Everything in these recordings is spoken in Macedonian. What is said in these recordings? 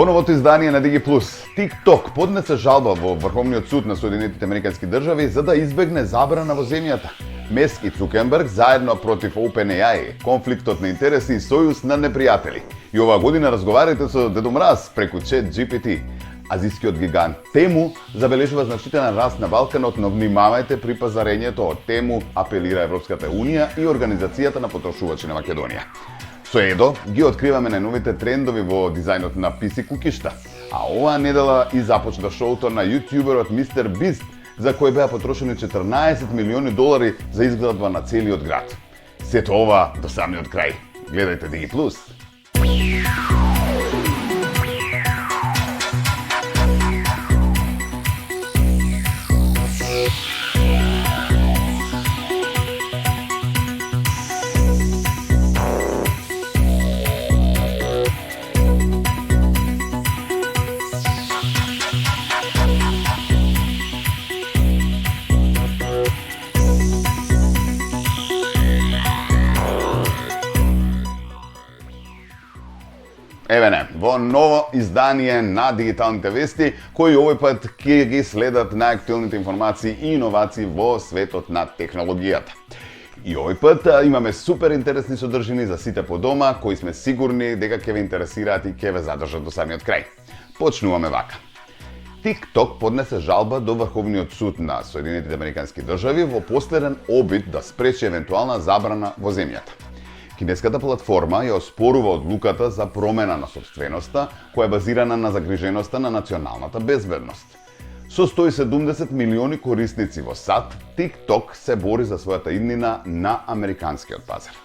Во новото издание на Digi+, TikTok поднесе жалба во Врховниот суд на Соединетите Американски држави за да избегне забрана во земјата. Меск и Цукерберг заедно против OpenAI, конфликтот на интереси и сојуз на непријатели. И оваа година разговарате со Дедо Мраз преку ChatGPT. Азискиот гигант Тему забележува значителен раст на Балканот, но внимавајте при пазарењето од Тему, апелира Европската Унија и Организацијата на потрошувачи на Македонија. Со Едо ги откриваме најновите трендови во дизајнот на PC кукишта. А оваа недела и започна шоуто на јутјуберот Мистер Бист, за кој беа потрошени $14 милиони за изградба на целиот град. Сето ова до самиот крај. Гледајте Digi+. Еве не, во ново издание на дигиталните вести, кои овој пат ќе ги следат најактуелните информации и иновации во светот на технологијата. И овој пат имаме супер интересни содржини за сите по дома, кои сме сигурни дека ќе ве интересираат и ќе ве задржат до самиот крај. Почнуваме вака. TikTok поднесе жалба до Врховниот суд на Соединетите Американски држави во последен обид да спречи евентуална забрана во земјата. Кинеската платформа ја оспорува одлуката за промена на сопственоста, која е базирана на загриженоста на националната безбедност. Со 170 милиони корисници во САД, TikTok се бори за својата иднина на американскиот пазар.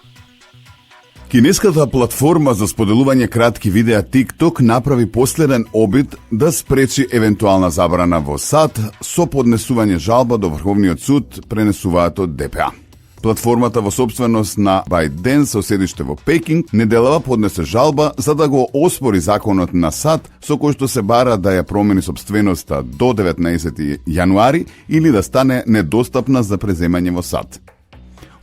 Кинеската платформа за споделување кратки видеа TikTok направи последен обид да спречи евентуална забрана во САД со поднесување жалба до Врховниот суд, пренесуваат од ДПА. Платформата во собственост на ByteDance со седиште во Пекинг неделава поднесе жалба за да го оспори законот на САД со кој што се бара да ја промени собственоста до 19 јануари или да стане недостапна за преземање во САД.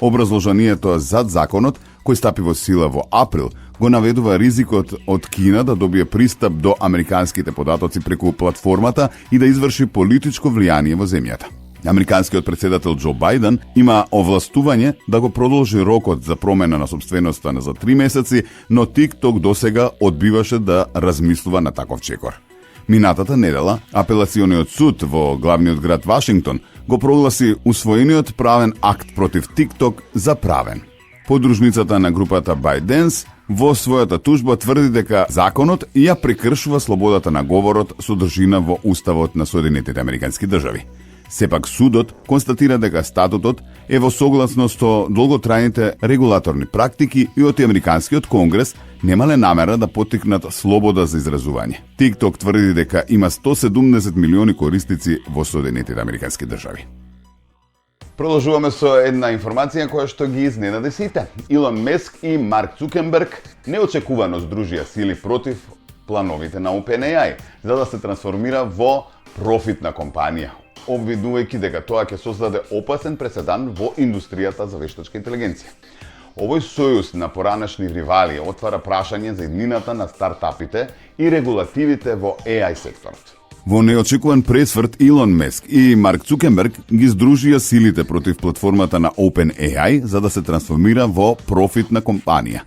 Образложението зад законот, кој стапи во сила во април, го наведува ризикот од Кина да добие пристап до американските податоци преку платформата и да изврши политичко влијание во земјата. Американскиот председател Џо Бајден има овластување да го продолжи рокот за промена на собственоста за 3 месеци, но TikTok досега одбиваше да размислува на таков чекор. Минатата недела, апелациониот суд во главниот град Вашингтон го прогласи усвоениот правен акт против TikTok за правен. Подружницата на групата ByteDance во својата тужба тврди дека законот ја прекршува слободата на говорот содржина во Уставот на Соединетите Американски држави. Сепак судот констатира дека статутот е во согласност со долготрајните регулаторни практики и од Американскиот конгрес немале намера да поттикнат слобода за изразување. TikTok тврди дека има 170 милиони корисници во Соединетите Американски држави. Продолжуваме со една информација која што ги изненади сите. Илон Меск и Марк Цукерберг неочекувано здружија сили против плановите на OpenAI за да се трансформира во профитна компанија, обвинувајќи дека тоа ќе создаде опасен преседан во индустријата за вештачка интелигенција. Овој сојуз на поранешни ривали отвара прашање за иднината на стартапите и регулативите во AI секторот. Во неочекуван пресврт, Илон Меск и Марк Цукерберг ги здружија силите против платформата на OpenAI за да се трансформира во профитна компанија.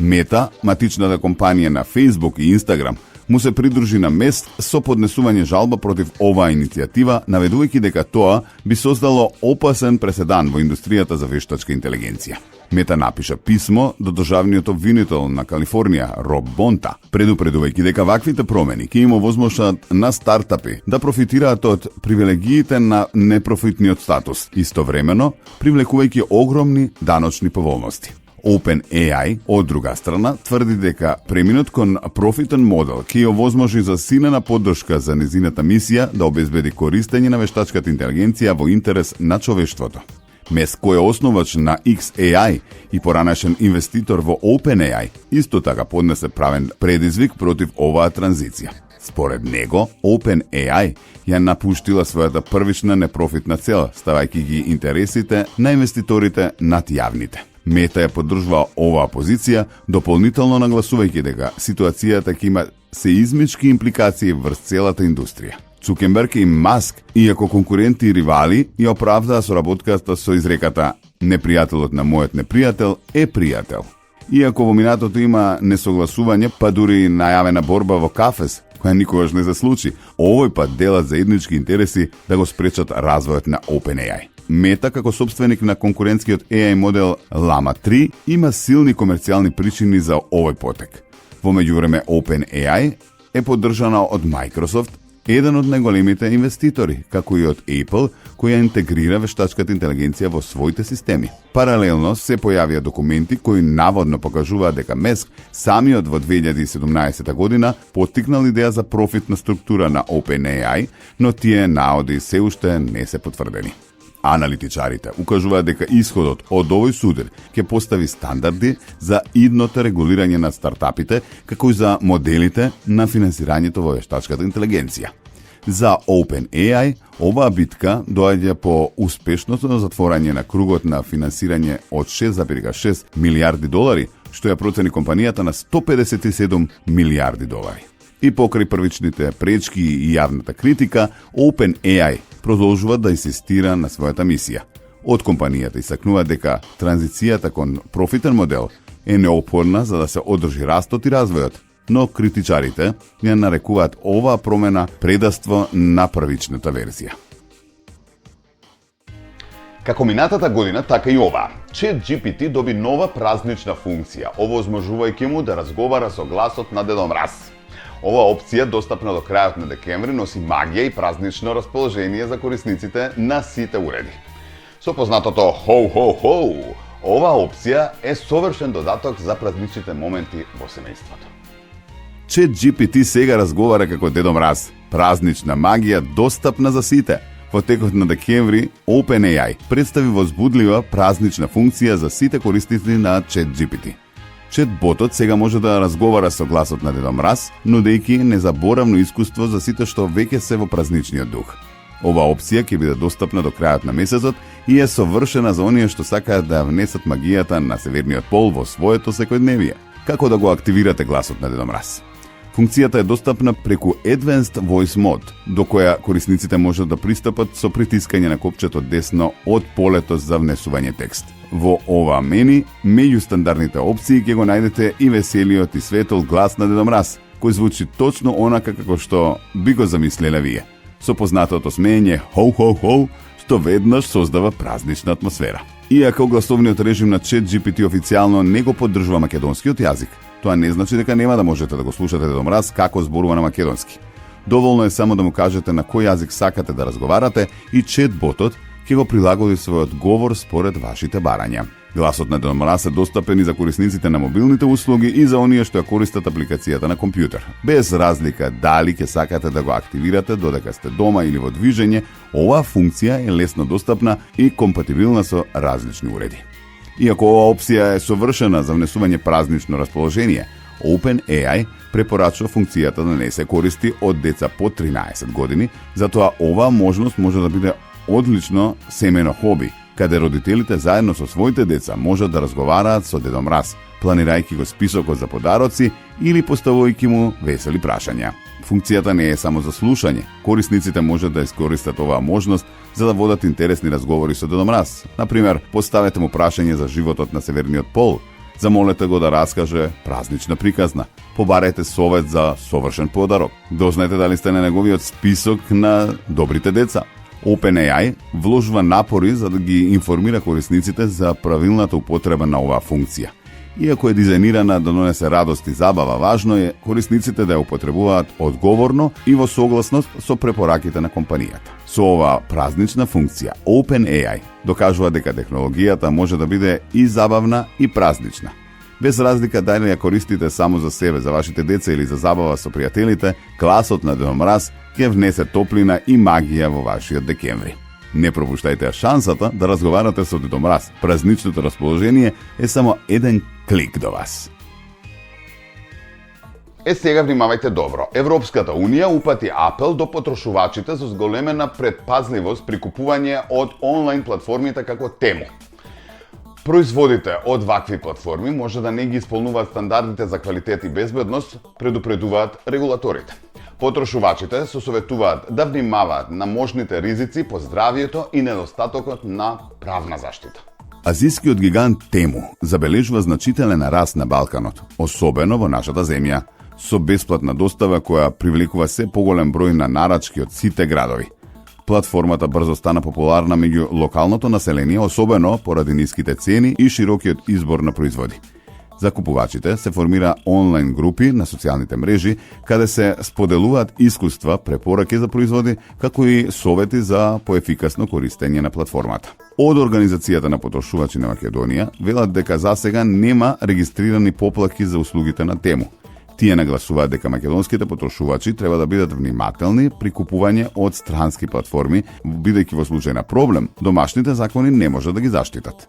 Мета, матичната компанија на Facebook и Instagram, му се придружи на Меск со поднесување жалба против оваа иницијатива, наведувајќи дека тоа би создало опасен преседан во индустријата за вештачка интелигенција. Мета напиша писмо до државниот обвинител на Калифорнија, Роб Бонта, предупредувајќи дека ваквите промени ќе им овозможат на стартапи да профитираат од привилегиите на непрофитниот статус, истовремено привлекувајќи огромни даночни поволности. OpenAI, од друга страна, тврди дека преминот кон профитен модел ќе ја овозможи засилена поддршка за незината мисија да обезбеди користење на вештачката интелигенција во интерес на човештвото. Меск, кој е основач на XAI и поранешен инвеститор во OpenAI, исто така поднесе правен предизвик против оваа транзиција. Според него, OpenAI ја напуштила својата првична непрофитна цел, ставајќи ги интересите на инвеститорите над јавните. Мета ја поддржува оваа позиција, дополнително нагласувајќи дека ситуацијата ќе има сеизмички импликации врз целата индустрија. Цукерберг и Маск, иако конкуренти и ривали, ја оправдаа соработката со изреката "Непријателот на мојот непријател е пријател". Иако во минатото има несогласување, па дури најавена борба во кафез, која никогаш не се случи, овој пат делат заеднички интереси да го спречат развојот на OpenAI. Мета, како собственик на конкурентскиот AI модел Llama 3, има силни комерцијални причини за овој потек. Во меѓувреме, OpenAI е поддржана од Microsoft, еден од најголемите инвеститори, како и од Apple, која интегрира вештачката интелигенција во своите системи. Паралелно се појавија документи кои наводно покажуваат дека Маск самиот во 2017 година поттикнал идеја за профитна структура на OpenAI, но тие наоди се уште не се потврдени. Аналитичарите укажуваат дека исходот од овој судир ќе постави стандарди за идното регулирање на стартапите, како и за моделите на финансирањето во вештачката интелигенција. За OpenAI, оваа битка доаѓа по успешното затворање на кругот на финансирање од 6,6 милиарди долари, што ја процени компанијата на 157 милиарди долари. И покрај првичните пречки и јавната критика, OpenAI продолжува да инсистира на својата мисија. Од компанијата исакнува дека транзицијата кон профитен модел е неопходна за да се одржи растот и развојот, но критичарите ја нарекуваат оваа промена предавство на првичната верзија. Како минатата година, така и ова. ChatGPT доби нова празнична функција, овозможувајќи му да разговара со гласот на Дедо Мраз. Ова опција, достапна до крајот на декември, носи магија и празнично расположение за корисниците на сите уреди. Со познатото хоу-хоу-хоу, оваа опција е совршен додаток за празничните моменти во семејството. ChatGPT сега разговара како Дедо Мраз. Празнична магија достапна за сите. Во текот на декември, OpenAI представи возбудлива празнична функција за сите корисници на ChatGPT. Чет-ботот сега може да разговара со гласот на Дедо Мраз, нудејќи незаборавно искуство за сите што веќе се во празничниот дух. Оваа опција ќе биде достапна до крајот на месецот и е совршена за оние што сакаат да внесат магијата на Северниот пол во своето секојдневие. Како да го активирате гласот на Дедо Мраз? Функцијата е достапна преку Advanced Voice Mode, до која корисниците можат да пристапат со притискање на копчето десно од полето за внесување текст. Во ова мени, меѓу стандардните опции ќе го најдете и веселиот и светол глас на Дедо Мраз, кој звучи точно онака како што би го замислеле вие, со познатото смеење хоу-хоу-хоу, што веднаш создава празнична атмосфера. Иако гласовниот режим на ChatGPT официјално не го поддржува македонскиот јазик, тоа не значи дека нема да можете да го слушате Дедо Мраз како зборува на македонски. Доволно е само да му кажете на кој јазик сакате да разговарате и чет-ботот ќе го прилагоди својот говор според вашите барања. Гласот на Дедо Мраз е достапен и за корисниците на мобилните услуги и за оние што ја користат апликацијата на компјутер. Без разлика дали ќе сакате да го активирате додека сте дома или во движење, оваа функција е лесно достапна и компатибилна со различни уреди. Иако оваа опција е совршена за внесување празнично расположение, OpenAI препорачува функцијата да не се користи од деца под 13 години, затоа оваа можност може да биде одлично семено хоби, каде родителите заедно со своите деца можат да разговараат со Дедо Мраз, планирајќи го списокот за подароци или поставувајќи му весели прашања. Функцијата не е само за слушање. Корисниците можат да искористат оваа можност за да водат интересни разговори со Дедо Мраз. Например, поставете му прашање за животот на Северниот пол, замолете го да раскаже празнична приказна, побарајте совет за совршен подарок, дознаете дали сте на неговиот список на добрите деца. OpenAI вложува напори за да ги информира корисниците за правилната употреба на оваа функција. Иако е дизајнирана да донесе радост и забава, важно е корисниците да ја употребуваат одговорно и во согласност со препораките на компанијата. Со оваа празнична функција, OpenAI докажува дека технологијата може да биде и забавна и празнична. Без разлика дали ја користите само за себе, за вашите деца или за забава со пријателите, гласот на Дедо Мраз ќе внесе топлина и магија во вашиот декември. Не пропуштајте шансата да разговарате со Дедо Мраз. Празничното расположение е само еден клик до вас. Сега внимавајте добро. Европската Унија упати апел до потрошувачите за зголемена предпазливост при купување од онлайн платформите како Тему. Производите од вакви платформи може да не ги исполнуваат стандардите за квалитет и безбедност, предупредуваат регулаторите. Потрошувачите се советуваат да внимаваат на можните ризици по здравието и недостатокот на правна заштита. Азискиот гигант Тему забележува значителен раст на Балканот, особено во нашата земја, со бесплатна достава која привлекува се поголем број на нарачки од сите градови. Платформата брзо стана популарна меѓу локалното население, особено поради ниските цени и широкиот избор на производи. За купувачите се формира онлайн групи на социјалните мрежи, каде се споделуваат искуства, препораки за производи, како и совети за поефикасно користење на платформата. Од Организацијата на потрошувачи на Македонија велат дека засега нема регистрирани поплаки за услугите на Тему. Тие нагласуваат дека македонските потрошувачи треба да бидат внимателни при купување од странски платформи, бидејќи во случај на проблем, домашните закони не може да ги заштитат.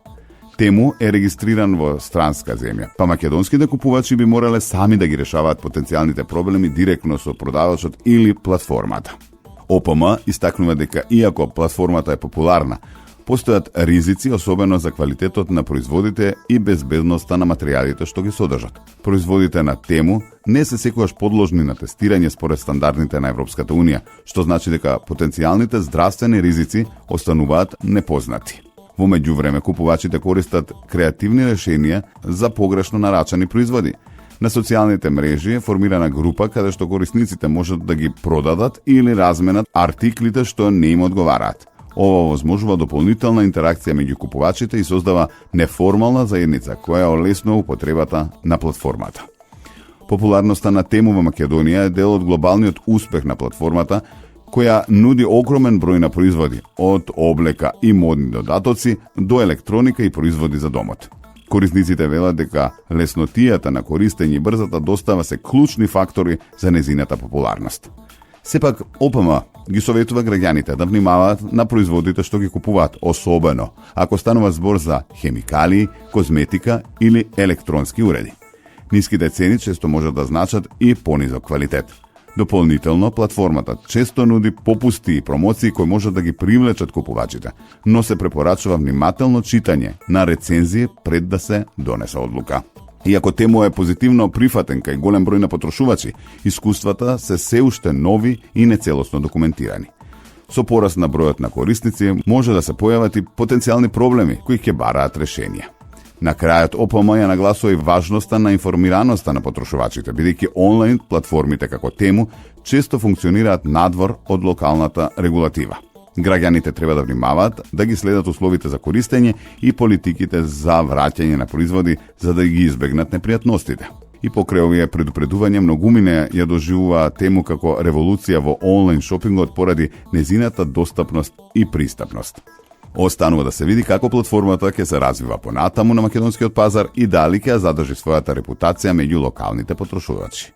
Тему е регистриран во странска земја, па македонските купувачи би морале сами да ги решаваат потенцијалните проблеми директно со продавачот или платформата. ОПМ истакнува дека иако платформата е популарна, постојат ризици, особено за квалитетот на производите и безбедноста на материјалите што ги содржат. Производите на Тему не се секогаш подложни на тестирање според стандардите на Европската Унија, што значи дека потенцијалните здравствени ризици остануваат непознати. Во меѓувреме, купувачите користат креативни решенија за погрешно нарачани производи. На социјалните мрежи е формирана група каде што корисниците можат да ги продадат или разменат артиклите што не им одговараат. Ова возможува дополнителна интеракција меѓу купувачите и создава неформална заедница која олеснува употребата на платформата. Популарноста на Тему во Македонија е дел од глобалниот успех на платформата, која нуди огромен број на производи, од облека и модни додатоци до електроника и производи за домот. Корисниците велат дека леснотијата на користење и брзата достава се клучни фактори за незината популарност. Сепак, ОПМ ги советува граѓаните да внимаваат на производите што ги купуваат, особено ако станува збор за хемикалии, козметика или електронски уреди. Ниските цени често можат да значат и понизок квалитет. Дополнително, платформата често нуди попусти и промоции кои можат да ги привлечат купувачите, но се препорачува внимателно читање на рецензии пред да се донесе одлука. Иако Тему е позитивно прифатен кај голем број на потрошувачи, искуствата се уште нови и нецелосно документирани. Со пораст на бројот на корисници може да се појават и потенцијални проблеми кои ќе бараат решенија. На крајот ОПМ ја нагласува и важноста на информираноста на потрошувачите, бидејќи онлайн платформите како Тему често функционираат надвор од локалната регулатива. Граѓаните треба да внимаваат да ги следат условите за користење и политиките за враќање на производи за да ги избегнат непријатностите. И покрај овие предупредувања, многумине ја доживува Тему како револуција во онлайн шопингот поради незината достапност и пристапност. Останува да се види како платформата ќе се развива понатаму на македонскиот пазар и дали ќе ја задржи својата репутација меѓу локалните потрошувачи.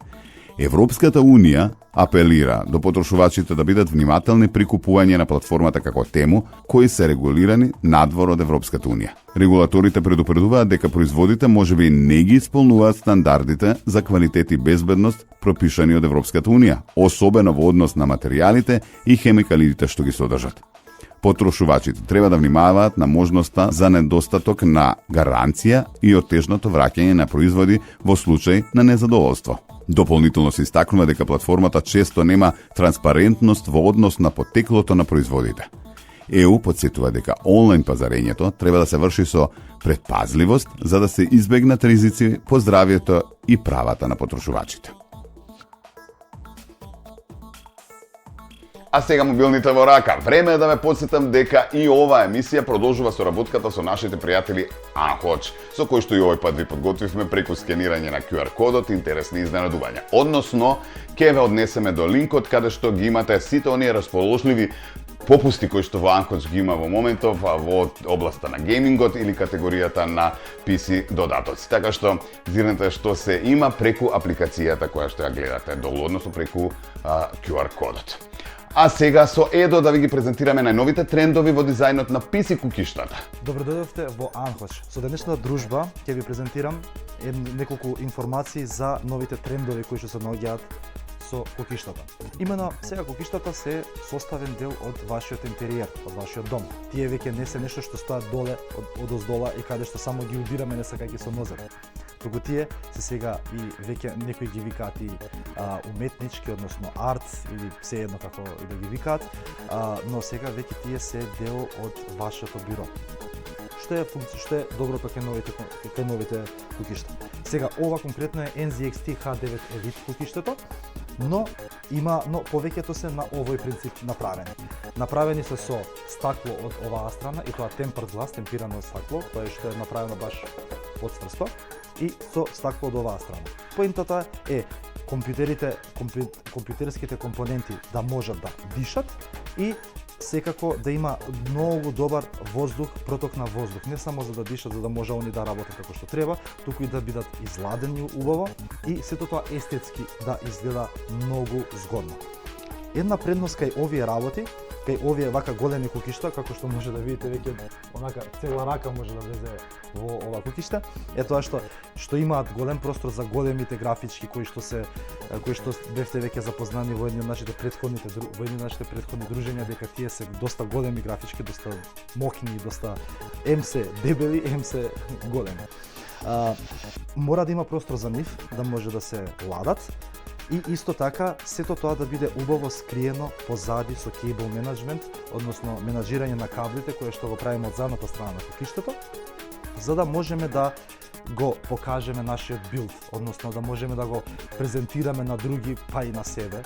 Европската Унија апелира до потрошувачите да бидат внимателни при купување на платформата како Тему, кои се регулирани надвор од Европската Унија. Регулаторите предупредуваат дека производите можеби не ги исполнуваат стандардите за квалитет и безбедност пропишани од Европската Унија, особено во однос на материјалите и хемикалите што ги содржат. Потрошувачите треба да внимаваат на можноста за недостаток на гаранција и оттежното враќање на производи во случај на незадоволство. Дополнително се истакнува дека платформата често нема транспарентност во однос на потеклото на производите. ЕУ подсетува дека онлайн пазарењето треба да се врши со предпазливост за да се избегнат ризици по здравието и правата на потрошувачите. А сега мобилните во рака. Време е да ме подсетам дека и оваа емисија продолжува соработката со нашите пријатели Анхоч, со кој што и овој пат ви подготвивме преку скенирање на QR кодот интересни изненадувања. Односно, ќе ве однесеме до линкот каде што ги имате сите оние расположливи попусти кои што во Анхоч ги има во моментов во областа на геймингот или категоријата на PC додатоци. Така што зирнете што се има преку апликацијата која што ја гледате долу, односно преку QR кодот. А сега со Едо да ви ги презентираме најновите трендови во дизајнот на PC кукиштата. Добро дојдовте во Анхоч. Со денешната дружба ќе ви презентирам неколку информации за новите трендови кои што се наоѓаат со кукиштата. Имено сега кукиштата се составен дел од вашиот интериер, од вашиот дом. Тие веќе не се нешто што стоат доле од оздола и каде што само ги убираме не сакајќи со нозет. Туку тие се сега и веќе некои ги викаат и уметнички, односно арт или се едно како и да ги викаат, но сега веќе тие се дел од вашето биро. Што е доброто кај новите кукишта. Сега ова конкретно е NZXT H9 Elite кукиштето, но повеќето се на овој принцип направени. Направени се со стакло од оваа страна и тоа темперд глас, темпирано стакло, тоа е што е направено баш подцврсто и со стакло од оваа страна. Поинтата е компјутерските компоненти да можат да дишат и секако да има многу добар воздух, проток на воздух, не само за да дишат, за да може они да работат како што треба, туку и да бидат изладени убаво и сето тоа естетски да изгледа многу згодно. Една предност кај овие работи, кај овие вака големи кукишта, како што може да видите веќе онака цела рака може да влезе во ова кукиште, е тоа што имаат голем простор за големите графички кои што бевте веќе запознани во едни од нашите претходни дружења, дека тие се доста големи графички, доста мокни, доста се дебели, се големи. Мора да има простор за нив, да може да се ладат. И исто така, сето тоа да биде убаво скриено позади со кейбл менеджмент, односно менаџирање на каблите, кое што го правиме од задната страна на кукиштето, за да можеме да го покажеме нашиот билд, односно да можеме да го презентираме на други, па и на себе,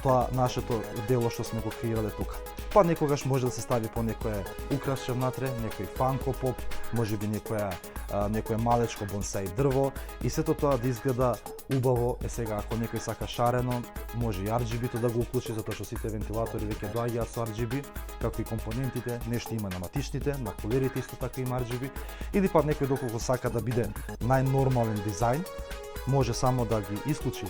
тоа нашето дело што сме го креирале тука. Па некогаш може да се стави по некое украсче внатре, некој фанко поп, можеби некое малечко бонсај дрво и сето тоа да изгледа убаво. Сега ако некој сака шарено, може и RGB-то да го уклучи, затоа што сите вентилатори веќе доаѓаат со RGB, како и компонентите, нешто има на матичните, на кулерите исто така има RGB, или па некој доколку сака да биде најнормален дизајн, може само да ги исклучи,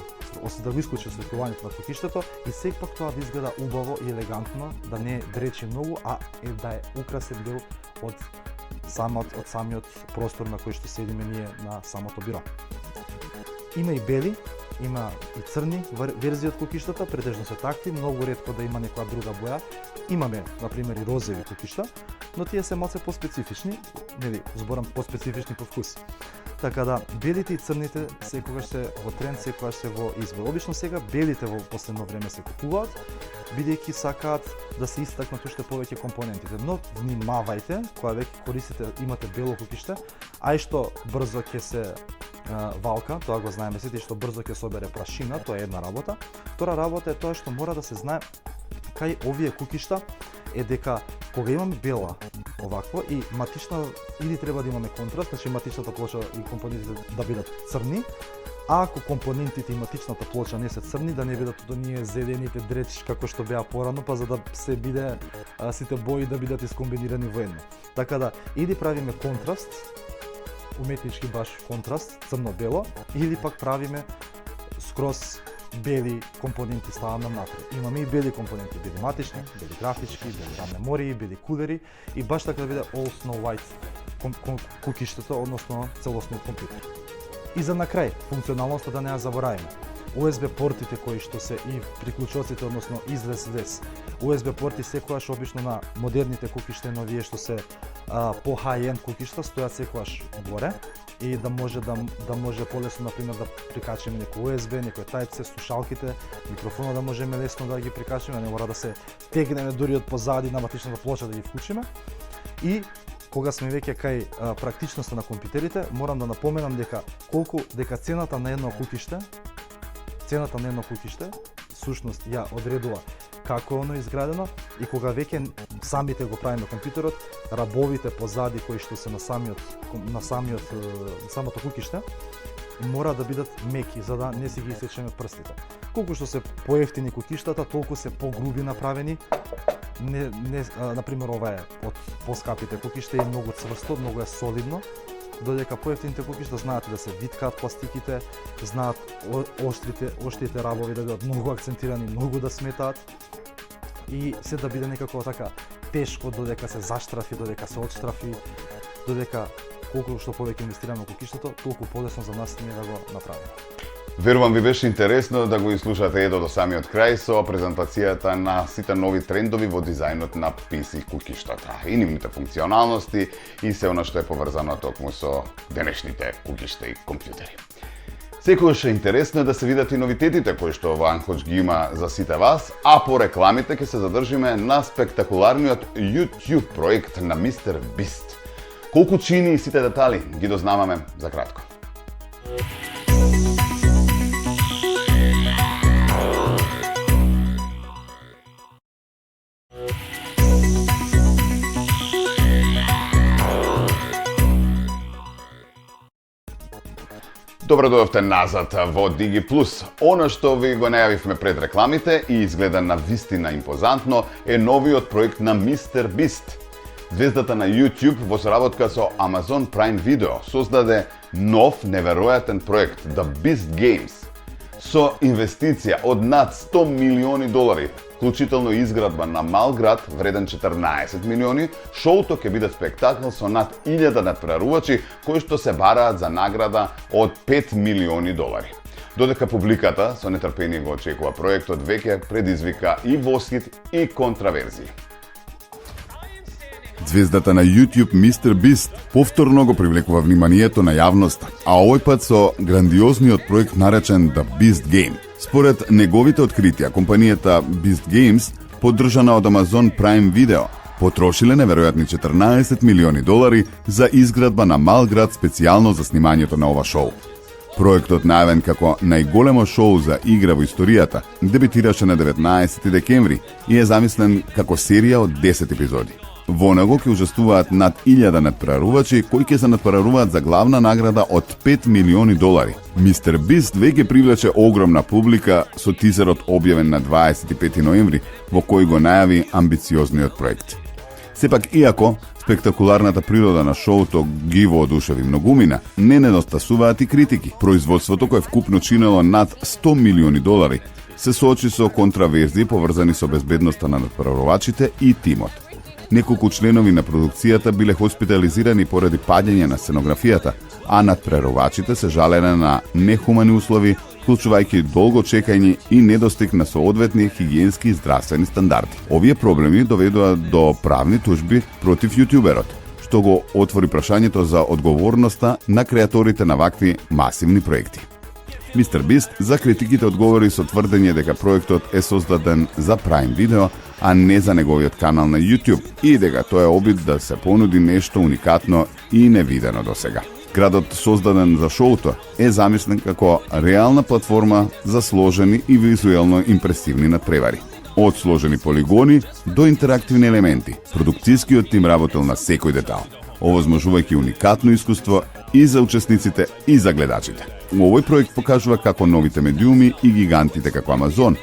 да го исклучи осветлувањето на кукиштето и сепак тоа да изгледа убаво и елегантно, да не дречи многу, а да е украсен дел од самиот простор на кој што седиме ние на самото биро. Има и бели, има и црни верзии од кукиштата, претежно се такви, многу ретко да има некоја друга боја. Имаме, например, и розови кукишта, но тие се малце поспецифични, зборам поспецифични по вкус. Така да, белите и црните секогаш се во тренд, секогаш се во избор. Обично сега белите во последно време се купуваат, бидејќи сакаат да се истакнат уште повеќе компонентите. Но внимавајте, кога веќе користите, имате бело кукиште, а и што брзо ќе се валка, тоа го знаеме сите, што брзо ќе собере прашина, тоа е една работа. Втора работа е тоа што мора да се знае кај овие кукишта е дека кога имаме бела овакво и матична, или треба да имаме контраст, значи матичната плоча и компонентите да бидат црни, а ако компонентите и матичната плоча не се црни, да не бидат оние зелените дречи како што беа порано, па за да се биде сите бои да бидат искомбинирани во едно. Така да, или правиме контраст, уметнички баш контраст, црно-бело, или пак правиме скроз бели компоненти ставаме внатре. Имаме и бели компоненти, бели матични, бели графички, бели RAM мемории, бели кулери и баш така да биде all snow white кукиштето, односно целосниот компјутер. И за на крај, функционалноста да не ја заборавиме. USB портите кои што се и приклучоците, односно излез-лез. USB порти секогаш обично на модерните кукишта, но вие што се по high-end кукишта стојат секогаш горе и да може полесно, например, да прикачиме некој USB, некој Type-C, слушалките, микрофона да можеме лесно да ги прикачиме, не мора да се тегнеме дури од позади на матичната плоча да ги вклучиме. И кога сме веќе кај практичноста на компјутерите, морам да напоменам дека цената на едно кукиште сушност ја одредува како оно изградено и кога веќе самите го правиме компјутерот, рабовите позади кои што се на самото кукиште мора да бидат меки за да не си ги исечеме прстите. Колку што се поевтини кукиштата, толку се погруби направени. Например, ова е од поскапите кукишта е многу цврсто, многу е солидно, додека поевтините кукишта знаат да се виткаат пластиките, знаатоштрите рабови да бидат многу акцентирани, многу да сметаат и се да биде некако така тешко додека се заштрафи, додека се отштрафи, додека колку што повеќе инвестираме во кукиштото, толку полесно за нас ние да го направиме. Верувам ви беше интересно да го изслушате до самиот крај со презентацијата на сите нови трендови во дизајнот на PC куќиштата и нивните функционалности и се она што е поврзано токму со денешните куќишта и компјутери. Секогаш е интересно да се видат и новитетите кои што Ванкоч ги има за сите вас, а по рекламите ќе се задржиме на спектакуларниот YouTube проект на Мистер Бист. Колку чини и сите детали ги дознаваме за кратко. Добро дојавте назад во Digi Plus. Оно што ви го најавивме пред рекламите и изгледа на вистина импозантно е новиот проект на Мистер Бист. Звездата на YouTube во соработка со Amazon Prime Video создаде нов неверојатен проект The Beast Games со инвестиција од над $100 милиони, вклучително изградба на мал град вреден 14 милиони. Шоуто ќе биде спектакл со над 1000 надпреварувачи кои што се бараат за награда од $5 милиони. Додека публиката со нетрпение го очекува проектот, веќе предизвика и восхит и контраверзии. Звездата на YouTube Мистер Бист повторно го привлекува вниманието на јавноста, а овој пат со грандиозниот проект наречен The Beast Game. Според неговите откритија, компанијата Beast Games, поддржана од Amazon Prime Video, потрошиле неверојатни $14 милиони за изградба на мал град специјално за снимањето на ова шоу. Проектот, најавен како најголемо шоу за игра во историјата, дебитираше на 19 декември и е замислен како серија од 10 епизоди. Во него ќе учествуваат над 1000 надпреварувачи кои ќе се надпреваруваат за главна награда од $5 милиони. Мистер Бист веќе привлече огромна публика со тизерот објавен на 25 ноември, во кој го најави амбициозниот проект. Сепак, иако спектакуларната природа на шоуто ги воодушеви многумина, не недостасуваат и критики. Производството, кое вкупно чинело над $100 милиони, се соочи со контраверзии поврзани со безбедноста на надпреварувачите и тимот. Неколку членови на продукцијата биле хоспитализирани поради паѓање на сценографијата, а надпреварувачите се жалеле на нехумани услови, вклучувајќи долго чекање и недостиг на соодветни хигиенски и здравствени стандарди. Овие проблеми доведоа до правни тужби против јутјуберот, што го отвори прашањето за одговорноста на креаторите на вакви масивни проекти. Мистер Бист за критиките одговори со тврдење дека проектот е создаден за Prime Video, а не за неговиот канал на YouTube и дека тоа е обид да се понуди нешто уникатно и невидено досега. Градот создаден за шоуто е замислен како реална платформа за сложени и визуелно импресивни надпревари. Од сложени полигони до интерактивни елементи, продукцијскиот тим работел на секој детал, овозможувајќи уникатно искуство и за учесниците и за гледачите. Овој проект покажува како новите медиуми и гигантите како Амазон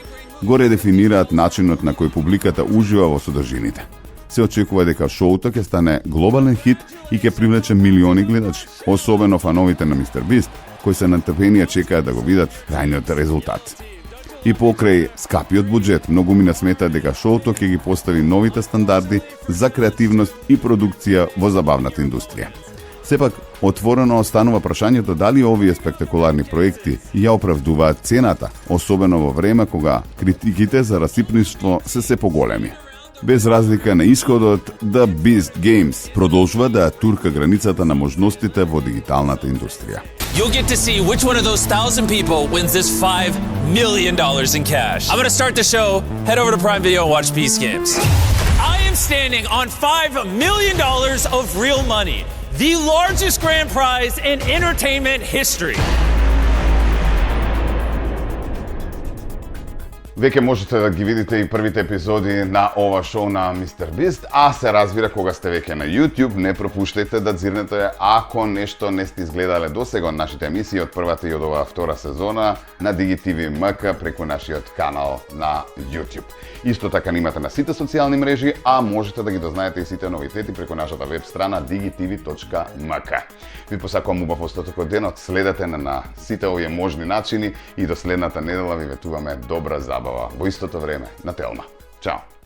го редефинираат начинот на кој публиката ужива во содржините. Се очекува дека шоуто ќе стане глобален хит и ќе привлече милиони гледачи, особено фановите на Мистер Бист, кои се на трпение чекаат да го видат крајниот резултат. И покрај скапиот буџет, многумина сметаат дека шоуто ќе ги постави новите стандарди за креативност и продукција во забавната индустрија. Сепак, отворено останува прашањето дали овие спектакуларни проекти ја оправдуваат цената, особено во време кога критиките за расипништво се поголеми. Без разлика на исходот, The Beast Games продолжува да турка границата на можностите во дигиталната индустрија. You'll get to see which one of those 1,000 people wins this $5 million in cash. I'm going to start the show. Head over to Prime Video and watch Beast Games. I am standing on $5 million of real money, the largest grand prize in entertainment history. Веќе можете да ги видите и првите епизоди на ова шоу на Мистер Бист, а се разбира кога сте веќе на YouTube, не пропуштајте да дзирнете ако нешто не сте изгледале досега од нашите емисии од првата и од оваа втора сезона на DigiTV МК преку нашиот канал на YouTube. Исто така имате на сите социјални мрежи, а можете да ги дознаете и сите новитети преку нашата веб страна digitv.mk. Ви посакувам убав остаток од денот, следете на сите овие можни начини и до следната недела ви ветуваме добра забава во истото време на Телма. Чао!